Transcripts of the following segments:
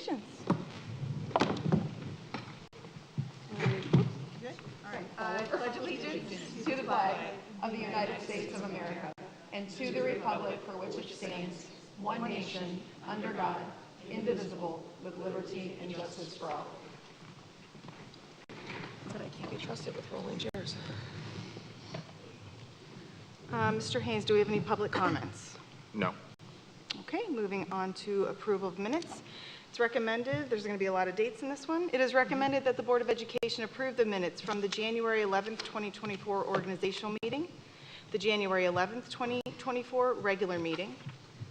allegiance. I pledge allegiance to the flag of the United States of America and to the republic for which it stands, one nation, under God, indivisible, with liberty and justice for all. But I can't be trusted with rolling chairs. Mr. Haynes, do we have any public comments? No. Okay, moving on to approval of minutes. It's recommended, there's going to be a lot of dates in this one. It is recommended that the Board of Education approve the minutes from the January 11th, 2024 organizational meeting, the January 11th, 2024 regular meeting,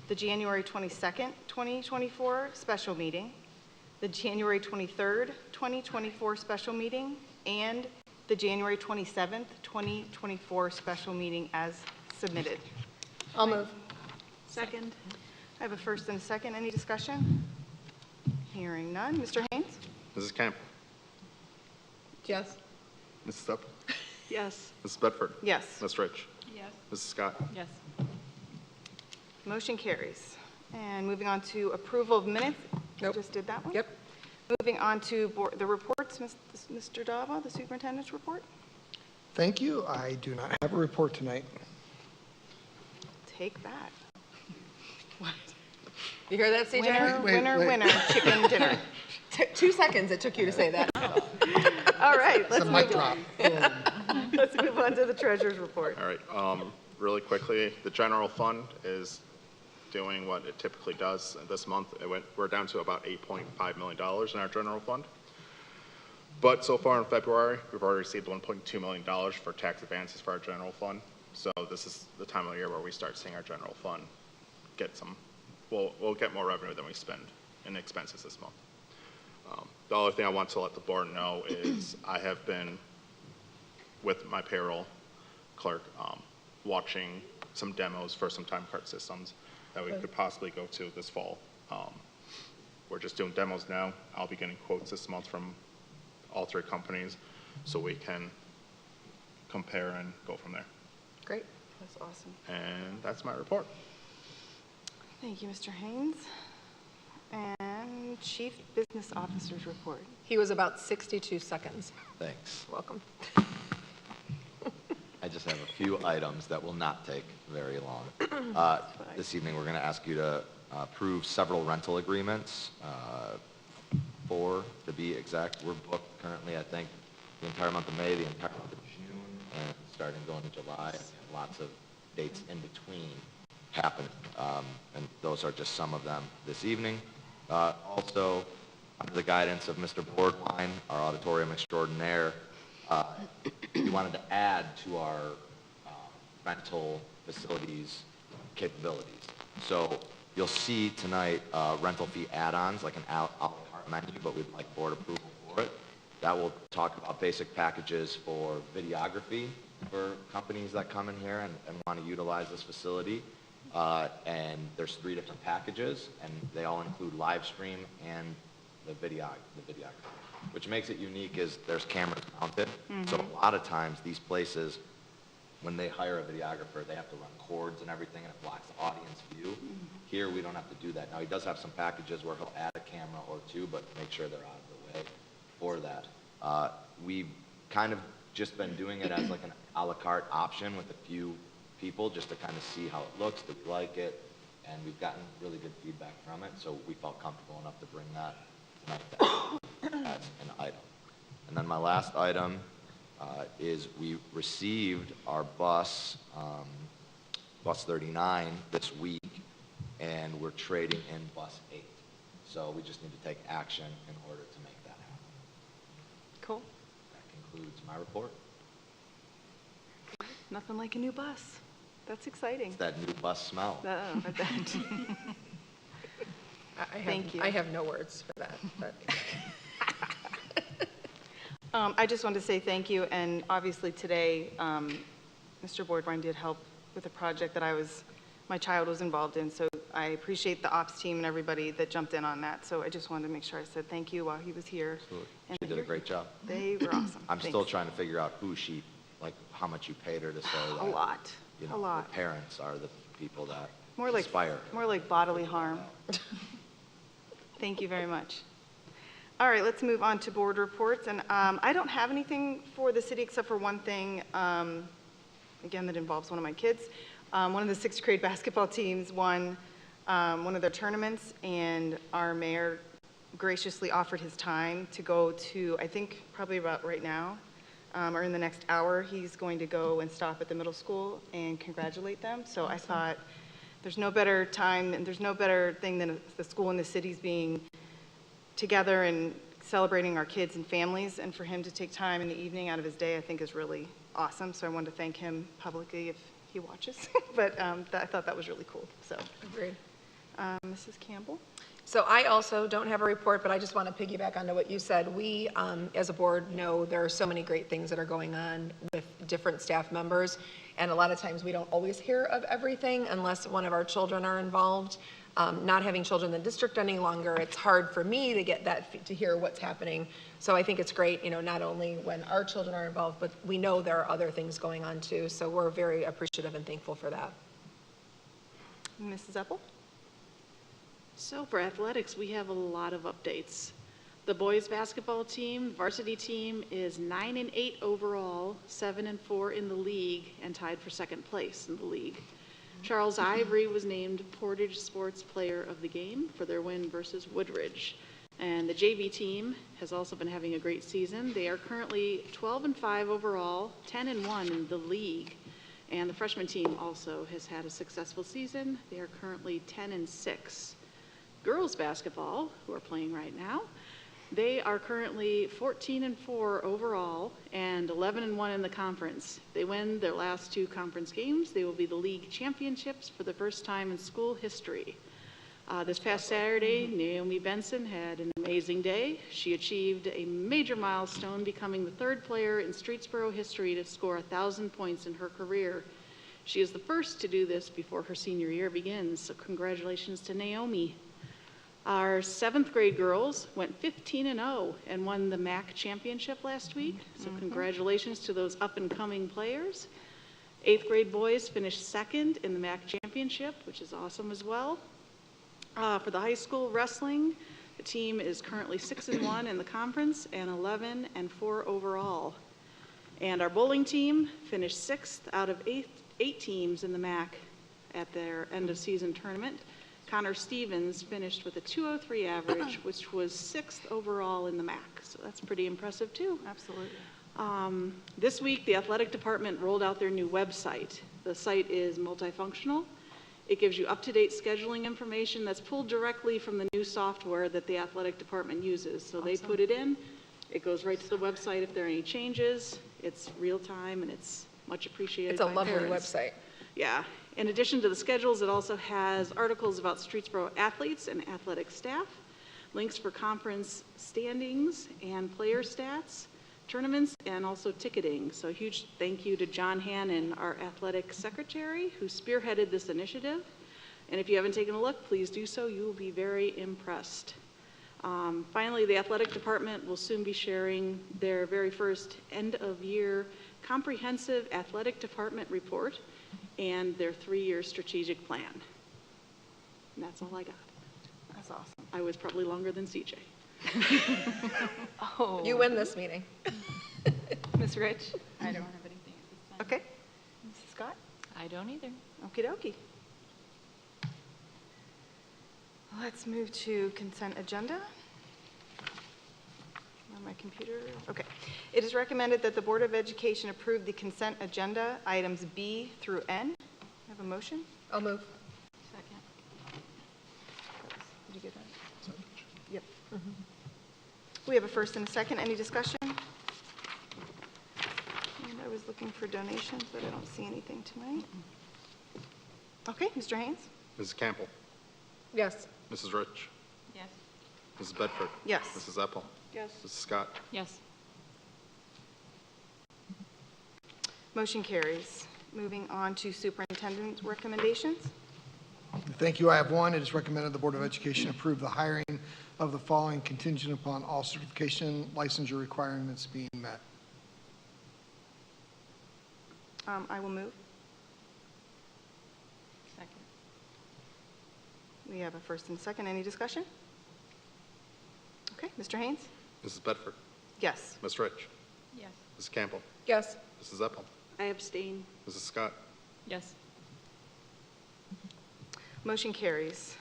the January 22nd, 2024 special meeting, the January 23rd, 2024 special meeting, and the January 27th, 2024 special meeting as submitted. I'll move. Second. I have a first and a second. Any discussion? Hearing none. Mr. Haynes? Mrs. Camp. Yes. Mrs. Stepp. Yes. Mrs. Bedford. Yes. Ms. Rich. Yes. Mrs. Scott. Yes. Motion carries. And moving on to approval of minutes. Nope. Just did that one? Yep. Moving on to the reports. Mr. Dava, the superintendent's report. Thank you. I do not have a report tonight. Take that. You hear that, CJ? Winner, Wait, winner, wait. winner, chicken dinner. 2 seconds it took you to say that. All right, It's a let's mic move on. drop. Let's move on to the treasurer's report. All right. Really quickly, the general fund is doing what it typically does. This month, we're down to about $8.5 million in our general fund. But so far in February, we've already received $1.2 million for tax advances for our general fund. So this is the time of year where we start seeing our general fund get some, we'll get more revenue than we spend in expenses this month. The other thing I want to let the board know is I have been, with my payroll clerk, watching some demos for some time card systems that we could possibly go to this fall. We're just doing demos now. I'll be getting quotes this month from all 3 companies so we can compare and go from there. Great. That's awesome. And that's my report. Thank you, Mr. Haynes. And Chief Business Officer's report. He was about 62 seconds. Thanks. Welcome. I just have a few items that will not take very long. This evening, we're going to ask you to approve several rental agreements. 4 to be exact. We're booked currently, I think, the entire month of May, the entire month of June, and starting going to July, and lots of dates in between happening. And those are just some of them this evening. Also, under the guidance of Mr. Boardwine, our auditorium extraordinaire, we wanted to add to our rental facilities capabilities. So you'll see tonight rental fee add-ons, like an a la carte menu, but we'd like board approval for it. That will talk about basic packages for videography for companies that come in here and want to utilize this facility. And there's 3 different packages, and they all include live stream and the videography. Which makes it unique is there's cameras mounted. So a lot of times these places, when they hire a videographer, they have to run cords and everything, and it blocks the audience view. Here we don't have to do that. Now he does have some packages where he'll add a camera or 2, but make sure they're out of the way for that. We've kind of just been doing it as like an a la carte option with a few people just to kind of see how it looks, to like it, and we've gotten really good feedback from it, so we felt comfortable enough to bring that tonight as an item. And then my last item is we received our bus 39 this week, and we're trading in bus 8. So we just need to take action in order to make that happen. Cool. That concludes my report. Nothing like a new bus. That's exciting. It's that new bus smell. I bet. Thank you. I have no words for that. But. I just wanted to say thank you, and obviously today, Mr. Boardwine did help with a project that my child was involved in, so I appreciate the ops team and everybody that jumped in on that. So I just wanted to make sure I said thank you while he was here. Absolutely. And She did a great job. They were awesome. I'm still trying to figure out who she, like, how much you paid her to say that. A lot. You know, A lot. the parents are the people that More like inspire. more like bodily harm. Thank you very much. All right, let's move on to board reports. And I don't have anything for the city except for one thing, again, that involves one of my kids. One of the sixth grade basketball teams won one of their tournaments, and our mayor graciously offered his time to go to, I think probably about right now, or in the next hour, he's going to go and stop at the middle school and congratulate them. So I thought there's no better time and there's no better thing than the school and the cities being together and celebrating our kids and families, and for him to take time in the evening out of his day, I think is really awesome. So I wanted to thank him publicly if he watches, but I thought that was really cool. So, Agreed. Mrs. Campbell? So I also don't have a report, but I just want to piggyback onto what you said. We, as a board, know there are so many great things that are going on with different staff members, and a lot of times we don't always hear of everything unless one of our children are involved. Not having children in the district any longer, it's hard for me to get that, to hear what's happening. So I think it's great, you know, not only when our children are involved, but we know there are other things going on too. So we're very appreciative and thankful for that. Mrs. Eppel? So for athletics, we have a lot of updates. The boys basketball team, varsity team, is 9-8 overall, 7-4 in the league, and tied for second place in the league. Charles Ivory was named Portage Sports Player of the Game for their win versus Woodridge. And the JV team has also been having a great season. They are currently 12-5 overall, 10-1 in the league. And the freshman team also has had a successful season. They are currently 10-6. Girls basketball, who are playing right now, they are currently 14-4 overall and 11-1 in the conference. They win their last two conference games. They will be the league championships for the first time in school history. This past Saturday, Naomi Benson had an amazing day. She achieved a major milestone, becoming the third player in Streetsboro history to score 1,000 points in her career. She is the first to do this before her senior year begins, so congratulations to Naomi. Our seventh grade girls went 15-0 and won the MAC championship last week. So congratulations to those up and coming players. Eighth grade boys finished second in the MAC championship, which is awesome as well. For the high school wrestling, the team is currently 6-1 in the conference and 11-4 overall. And our bowling team finished sixth out of eight teams in the MAC at their end of season tournament. Connor Stevens finished with a 203 average, which was sixth overall in the MAC. So that's pretty impressive too. Absolutely. This week, the athletic department rolled out their new website. The site is multifunctional. It gives you up-to-date scheduling information that's pulled directly from the new software that the athletic department uses. So they put it in, it goes right to the website if there are any changes. It's real time and it's much appreciated It's a by lovely parents. website. Yeah. In addition to the schedules, it also has articles about Streetsboro athletes and athletic staff, links for conference standings and player stats, tournaments, and also ticketing. So a huge thank you to John Hannon, our athletic secretary, who spearheaded this initiative. And if you haven't taken a look, please do so. You will be very impressed. Finally, the athletic department will soon be sharing their very first end-of-year comprehensive athletic department report and their 3-year strategic plan. And that's all I got. That's awesome. I was probably longer than CJ. Oh. You win this meeting. Ms. Rich? I don't have anything at this time. Okay. Mrs. Scott? I don't either. Okie dokie. Let's move to consent agenda. On my computer. Okay. It is recommended that the Board of Education approve the consent agenda items B through N. Have a motion? I'll move. Second. Did you get that? Yep. We have a first and a second. Any discussion? And I was looking for donations, but I don't see anything tonight. Okay, Mr. Haynes? Mrs. Campbell, Yes. Mrs. Rich, Yes. Mrs. Bedford. Yes. Mrs. Eppel, Yes. Mrs. Scott. Yes. Motion carries. Moving on to superintendent recommendations. Thank you. I have one. It is recommended the Board of Education approve the hiring of the following contingent upon all certification licensure requirements being met. I will move. Second. We have a first and second. Any discussion? Mr. Haynes? Mrs. Bedford? Yes. Ms. Rich? Yes. Mrs. Campbell? Yes. Mrs. Zeppel? I abstain. Mrs. Scott? Yes. Motion carries.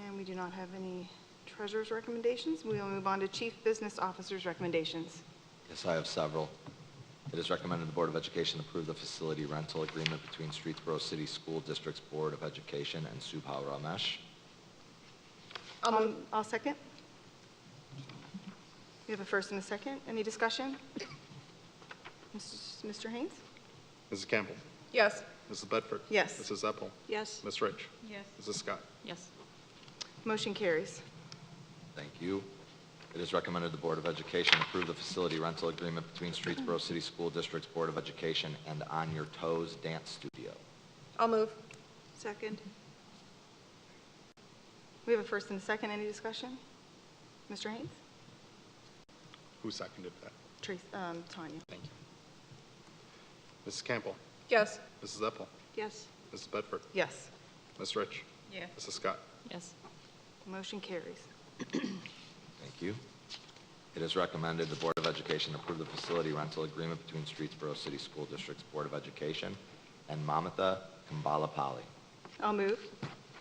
And we do not have any treasurer's recommendations. We will move on to chief business officer's recommendations. Yes, I have several. It is recommended the Board of Education approve the facility rental agreement between Streetsboro City School District's Board of Education and Subha Ramesh. I'll second. We have a first and a second. Any discussion? Mr. Haynes? Mrs. Campbell? Yes. Mrs. Bedford? Yes. Mrs. Zeppel? Yes. Ms. Rich? Yes. Mrs. Scott? Yes. Motion carries. Thank you. It is recommended the Board of Education approve the facility rental agreement between Streetsboro City School District's Board of Education and On Your Toes Dance Studio. I'll move. Second. We have a first and a second. Any discussion? Mr. Haynes? Who seconded that? Tanya. Thank you. Mrs. Campbell? Yes. Mrs. Zeppel? Yes. Mrs. Bedford? Yes. Ms. Rich? Yes. Mrs. Scott? Yes. Motion carries. Thank you. It is recommended the Board of Education approve the facility rental agreement between Streetsboro City School District's Board of Education and Mamatha Kambalapali. I'll move.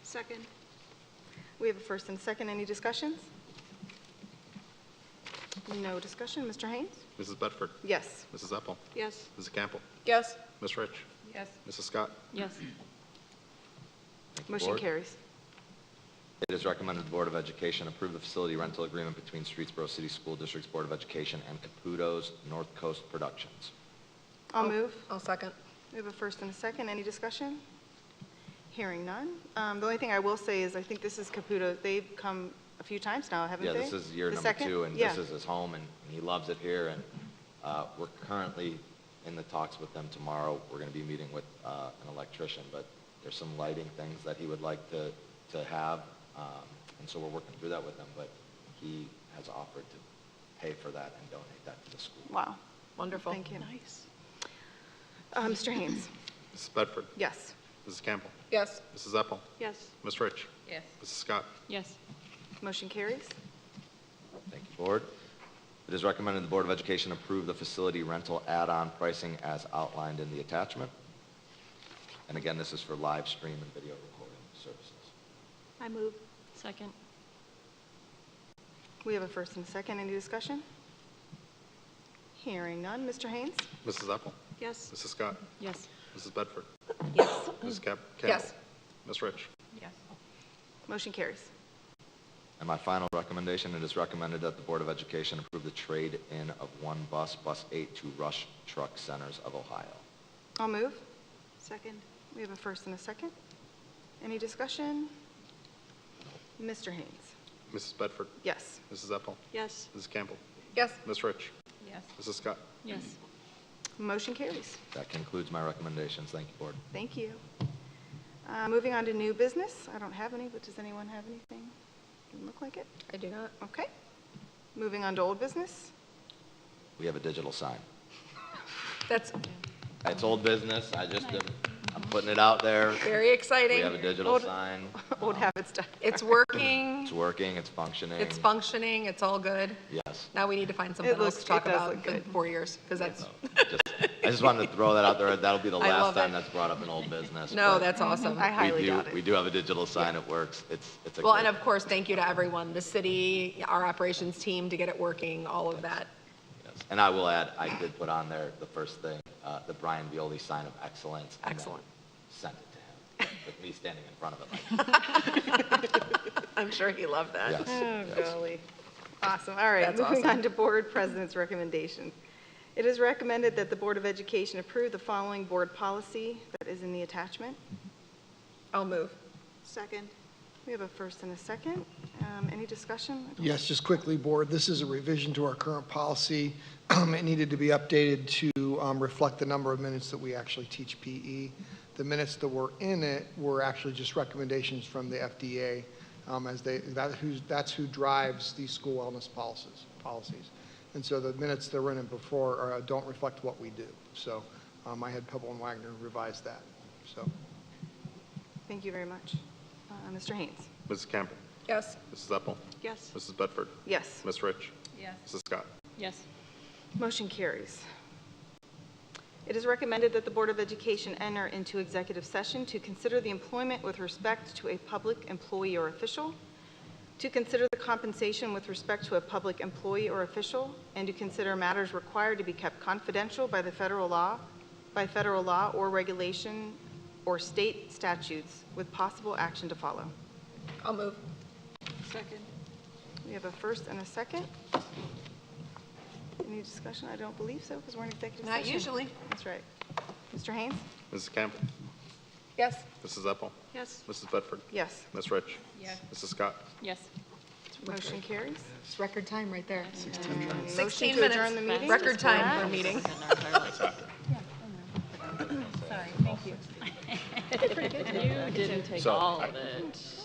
Second. We have a first and a second. Any discussions? No discussion. Mr. Haynes? Mrs. Bedford? Yes. Mrs. Zeppel? Yes. Mrs. Campbell? Yes. Ms. Rich? Yes. Mrs. Scott? Yes. Thank you, Motion Board. carries. It is recommended the Board of Education approve the facility rental agreement between Streetsboro City School District's Board of Education and Caputo's North Coast Productions. I'll move. I'll second. We have a first and a second. Any discussion? Hearing none. The only thing I will say is I think this is Caputo. They've come a few times now, haven't Yeah, they? this is year The number second? 2, and Yeah. this is his home, and he loves it here, and we're currently in the talks with them tomorrow. We're going to be meeting with an electrician, but there's some lighting things that he would like to have, and so we're working through that with him, but he has offered to pay for that and donate that to the school. Wow. Wonderful. Thank you. Nice. Mr. Haynes? Mrs. Bedford? Yes. Mrs. Campbell? Yes. Mrs. Zeppel? Yes. Ms. Rich? Yes. Mrs. Scott? Yes. Motion carries. Thank you, Board. It is recommended the Board of Education approve the facility rental add-on pricing as outlined in the attachment. And again, this is for live stream and video recording services. I move. Second. We have a first and a second. Any discussion? Hearing none. Mr. Haynes? Mrs. Zeppel? Yes. Mrs. Scott? Yes. Mrs. Bedford? Yes. Mrs. Campbell? Yes. Ms. Rich? Yes. Motion carries. And my final recommendation, it is recommended that the Board of Education approve the trade-in of one bus, Bus 8, to Rush Truck Centers of Ohio. I'll move. Second. We have a first and a second. Any discussion? Mr. Haynes? Mrs. Bedford? Yes. Mrs. Zeppel? Yes. Mrs. Campbell? Yes. Ms. Rich? Yes. Mrs. Scott? Yes. Motion carries. That concludes my recommendations. Thank you, Board. Thank you. Moving on to new business. I don't have any, but does anyone have anything? Doesn't look like it. I do not. Okay. Moving on to old business. We have a digital sign. That's It's old business. I'm putting it out there. very exciting. We have a digital Old- sign. Old habits die. It's working. It's working, it's functioning. It's functioning. It's all good. Yes. Now we need to find something else looks- to talk it does about look in good. 4 years, because that's, I just wanted to throw that out there. That'll be the I last love time it. that's brought up in old business. no, but that's awesome. I highly we do, doubt it. We do have a digital sign. It works. It's a Well, great- and of course, thank you to everyone, the city, our operations team to get it working, all of that. Yes. And I will add, I did put on there the first thing, the Brian Violi sign of excellence. and then Excellent. Sent it to him, with me standing in front of it like, I'm sure he loved that. yes. Oh, yes. golly. Awesome. All right, That's moving awesome. on to board president's recommendations. It is recommended that the Board of Education approve the following board policy that is in the attachment. I'll move. Second. We have a first and a second. Any discussion? Yes, just quickly, Board, this is a revision to our current policy. It needed to be updated to reflect the number of minutes that we actually teach PE. The minutes that were in it were actually just recommendations from the FDA, that's who drives these school wellness policies. And so the minutes that were in it before don't reflect what we do. So I had Pebble and Wagner revise that, so. Thank you very much. Mr. Haynes? Mrs. Campbell? Yes. Mrs. Epple, Yes. Mrs. Bedford, Yes. Ms. Rich, Yes. Mrs. Scott. Yes. Motion carries. It is recommended that the Board of Education enter into executive session to consider the employment with respect to a public employee or official, to consider the compensation with respect to a public employee or official, and to consider matters required to be kept confidential by federal law or regulation or state statutes, with possible action to follow. I'll move. Second. We have a first and a second. Any discussion? I don't believe so, because we're in executive session. Not usually. That's right. Mr. Haynes? Mrs. Campbell, Yes. Mrs. Epple, Yes. Mrs. Bedford, Yes. Ms. Rich, Yes. Mrs. Scott. Yes. Motion carries. It's record time right there. Motion 16 to adjourn the minutes. meeting? Record time for a meeting. Sorry, thank you. You didn't take So, all of it.